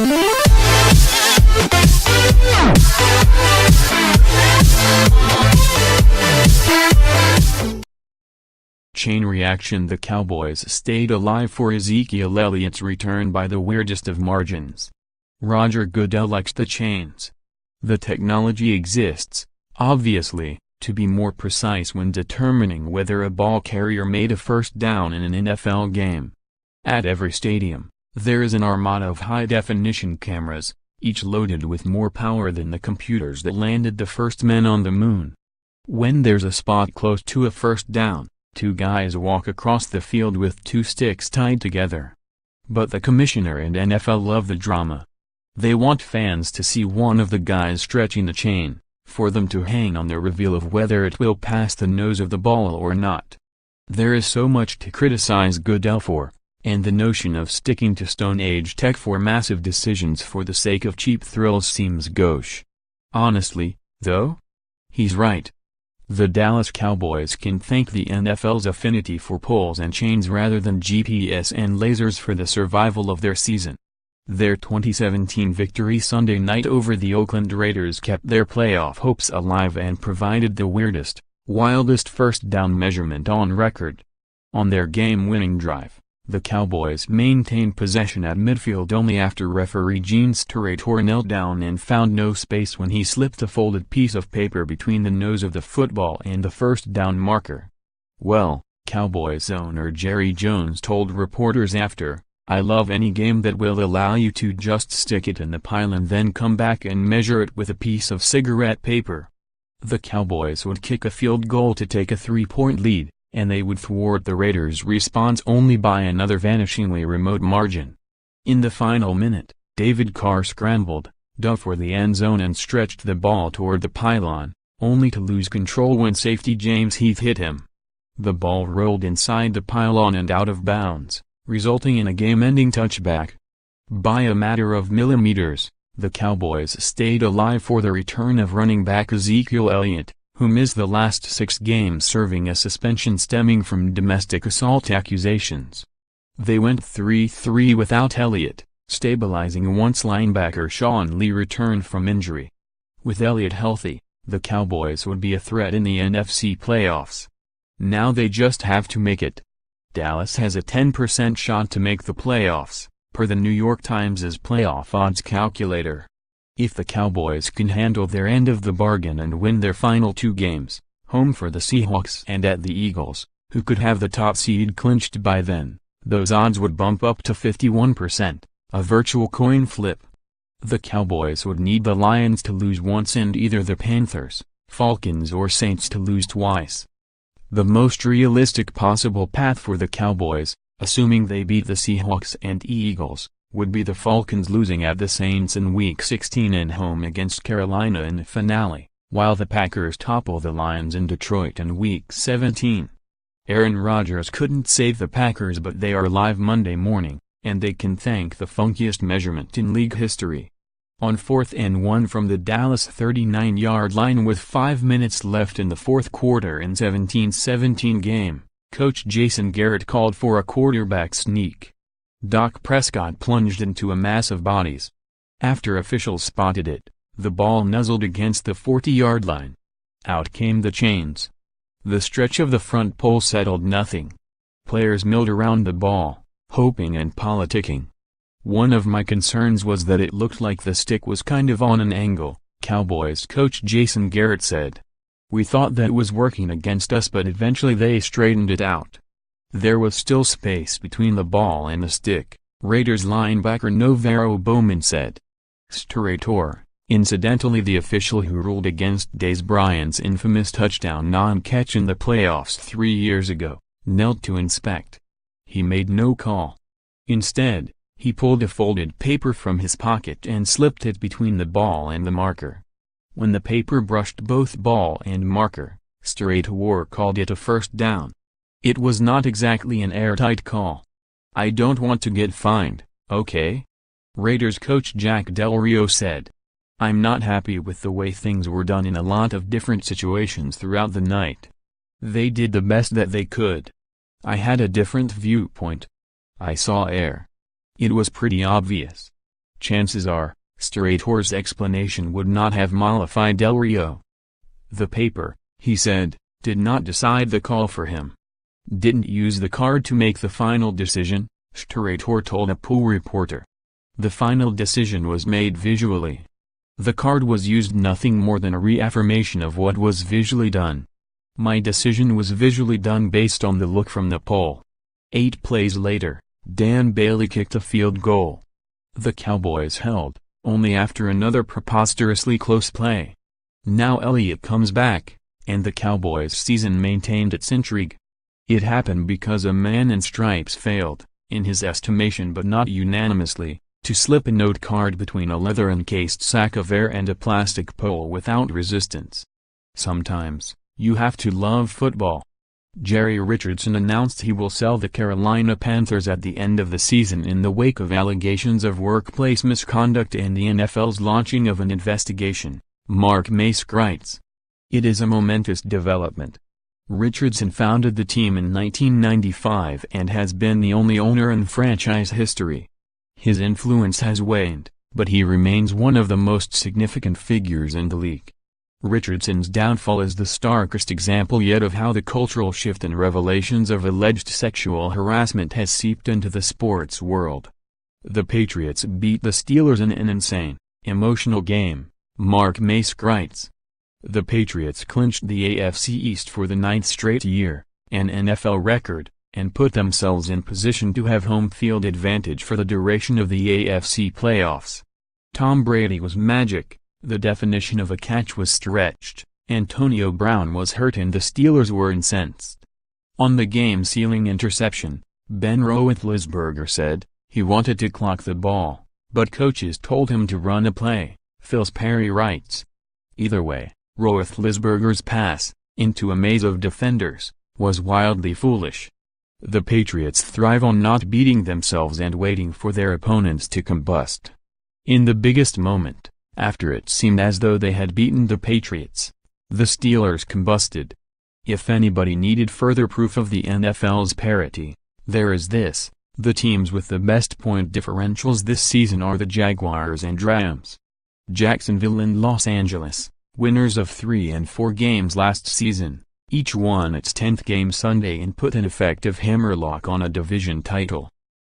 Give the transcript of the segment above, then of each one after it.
Chain reaction: the Cowboys stayed alive for Ezekiel Elliott's return by the weirdest of margins. Roger Goodell likes the chains. The technology exists, obviously, to be more precise when determining whether a ball carrier made a first down in an NFL game. At every stadium, there is an armada of high-definition cameras, each loaded with more power than the computers that landed the first men on the moon. When there's a spot close to a first down, two guys walk across the field with two sticks tied together. But the commissioner and NFL love the drama. They want fans to see one of the guys stretching the chain, for them to hang on the reveal of whether it will pass the nose of the ball or not. There is so much to criticize Goodell for, and the notion of sticking to Stone Age tech for massive decisions for the sake of cheap thrills seems gauche. Honestly, though? He's right. The Dallas Cowboys can thank the NFL's affinity for poles and chains rather than GPS and lasers for the survival of their season. Their 2017 victory Sunday night over the Oakland Raiders kept their playoff hopes alive and provided the weirdest, wildest first down measurement on record. On their game-winning drive, the Cowboys maintained possession at midfield only after referee Gene Steratore knelt down and found no space when he slipped a folded piece of paper between the nose of the football and the first down marker. Well, Cowboys owner Jerry Jones told reporters after, "I love any game that will allow you to just stick it in the pile and then come back and measure it with a piece of cigarette paper." The Cowboys would kick a field goal to take a 3-point lead, and they would thwart the Raiders' response only by another vanishingly remote margin. In the final minute, David Carr scrambled, dove for the end zone and stretched the ball toward the pylon, only to lose control when safety James Heath hit him. The ball rolled inside the pylon and out of bounds, resulting in a game-ending touchback. By a matter of millimeters, the Cowboys stayed alive for the return of running back Ezekiel Elliott, who missed the last 6 games serving a suspension stemming from domestic assault accusations. They went 3-3 without Elliott, stabilizing once linebacker Sean Lee returned from injury. With Elliott healthy, the Cowboys would be a threat in the NFC playoffs. Now they just have to make it. Dallas has a 10% shot to make the playoffs, per the New York Times' playoff odds calculator. If the Cowboys can handle their end of the bargain and win their final 2 games, home for the Seahawks and at the Eagles, who could have the top seed clinched by then, those odds would bump up to 51%, a virtual coin flip. The Cowboys would need the Lions to lose once and either the Panthers, Falcons or Saints to lose twice. The most realistic possible path for the Cowboys, assuming they beat the Seahawks and Eagles, would be the Falcons losing at the Saints in Week 16 and home against Carolina in the finale, while the Packers topple the Lions in Detroit in Week 17. Aaron Rodgers couldn't save the Packers, but they are live Monday morning, and they can thank the funkiest measurement in league history. On 4th and 1 from the Dallas 39-yard line with 5 minutes left in the fourth quarter in 17-17 game, Coach Jason Garrett called for a quarterback sneak. Dak Prescott plunged into a mass of bodies. After officials spotted it, the ball nuzzled against the 40-yard line. Out came the chains. The stretch of the front pole settled nothing. Players milled around the ball, hoping and politicking. One of my concerns was that it looked like the stick was kind of on an angle, Cowboys coach Jason Garrett said. We thought that was working against us, but eventually they straightened it out. There was still space between the ball and the stick, Raiders linebacker Navarro Bowman said. Steratore, incidentally the official who ruled against Dez Bryant's infamous touchdown non-catch in the playoffs 3 years ago, knelt to inspect. He made no call. Instead, he pulled a folded paper from his pocket and slipped it between the ball and the marker. When the paper brushed both ball and marker, Steratore called it a first down. It was not exactly an airtight call. I don't want to get fined, okay? Raiders coach Jack Del Rio said. I'm not happy with the way things were done in a lot of different situations throughout the night. They did the best that they could. I had a different viewpoint. I saw air. It was pretty obvious. Chances are, Strator's explanation would not have mollified Del Rio. The paper, he said, did not decide the call for him. Didn't use the card to make the final decision, Strator told a pool reporter. The final decision was made visually. The card was used nothing more than a reaffirmation of what was visually done. My decision was visually done based on the look from the pole. 8 plays later, Dan Bailey kicked a field goal. The Cowboys held, only after another preposterously close play. Now Elliott comes back, and the Cowboys' season maintained its intrigue. It happened because a man in stripes failed, in his estimation but not unanimously, to slip a note card between a leather-encased sack of air and a plastic pole without resistance. Sometimes, you have to love football. Jerry Richardson announced he will sell the Carolina Panthers at the end of the season in the wake of allegations of workplace misconduct and the NFL's launching of an investigation, Mark Maske writes. It is a momentous development. Richardson founded the team in 1995 and has been the only owner in franchise history. His influence has waned, but he remains one of the most significant figures in the league. Richardson's downfall is the starkest example yet of how the cultural shift and revelations of alleged sexual harassment has seeped into the sports world. The Patriots beat the Steelers in an insane, emotional game, Mark Maske writes. The Patriots clinched the AFC East for the 9th straight year, an NFL record, and put themselves in position to have home field advantage for the duration of the AFC playoffs. Tom Brady was magic, the definition of a catch was stretched, Antonio Brown was hurt and the Steelers were incensed. On the game-sealing interception, Ben Roethlisberger said, he wanted to clock the ball, but coaches told him to run a play, Phil Sperry writes. Either way, Roethlisberger's pass, into a maze of defenders, was wildly foolish. The Patriots thrive on not beating themselves and waiting for their opponents to combust. In the biggest moment, after it seemed as though they had beaten the Patriots, the Steelers combusted. If anybody needed further proof of the NFL's parity, there is this: the teams with the best point differentials this season are the Jaguars and Rams. Jacksonville and Los Angeles, winners of 3 and 4 games last season, each won its 10th game Sunday and put an effective hammerlock on a division title.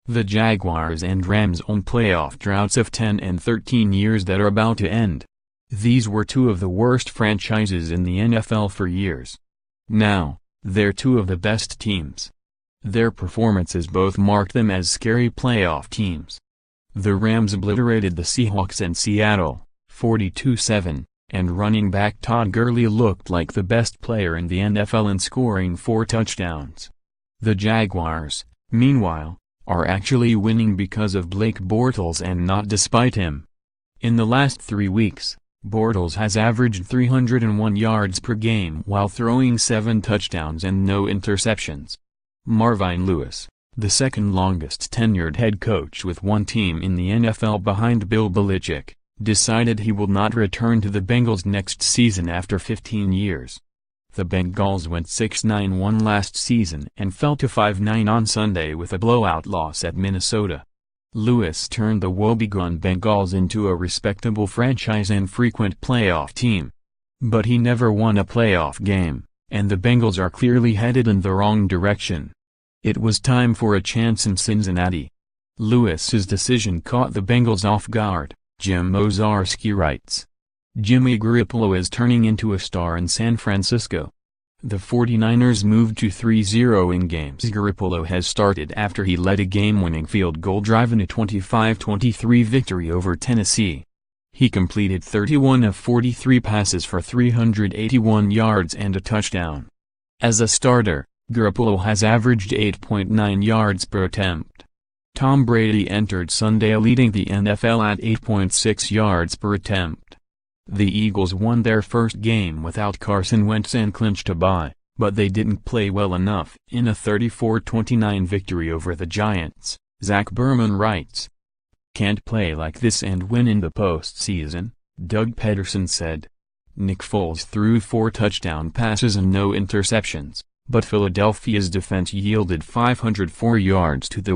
The Jaguars and Rams own playoff droughts of 10 and 13 years that are about to end. These were 2 of the worst franchises in the NFL for years. Now, they're 2 of the best teams. Their performances both marked them as scary playoff teams. The Rams obliterated the Seahawks and Seattle, 42-7. And running back Todd Gurley looked like the best player in the NFL in scoring 4 touchdowns. The Jaguars, meanwhile, are actually winning because of Blake Bortles and not despite him. In the last 3 weeks, Bortles has averaged 301 yards per game while throwing 7 touchdowns and no interceptions. Marvin Lewis, the second longest tenured head coach with one team in the NFL behind Bill Belichick, decided he will not return to the Bengals next season after 15 years. The Bengals went 6-9-1 last season and fell to 5-9 on Sunday with a blowout loss at Minnesota. Lewis turned the woebegone Bengals into a respectable franchise and frequent playoff team. But he never won a playoff game, and the Bengals are clearly headed in the wrong direction. It was time for a chance in Cincinnati. Lewis's decision caught the Bengals off guard, Jim Owczarski writes. Jimmy Garoppolo is turning into a star in San Francisco. The 49ers moved to 3-0 in games Garoppolo has started after he led a game-winning field goal drive in a 25-23 victory over Tennessee. He completed 31 of 43 passes for 381 yards and a touchdown. As a starter, Garoppolo has averaged 8.9 yards per attempt. Tom Brady entered Sunday leading the NFL at 8.6 yards per attempt. The Eagles won their first game without Carson Wentz and clinched a bye, but they didn't play well enough in a 34-29 victory over the Giants, Zach Berman writes. Can't play like this and win in the postseason, Doug Peterson said. Nick Foles threw 4 touchdown passes and no interceptions, but Philadelphia's defense yielded 504 yards to the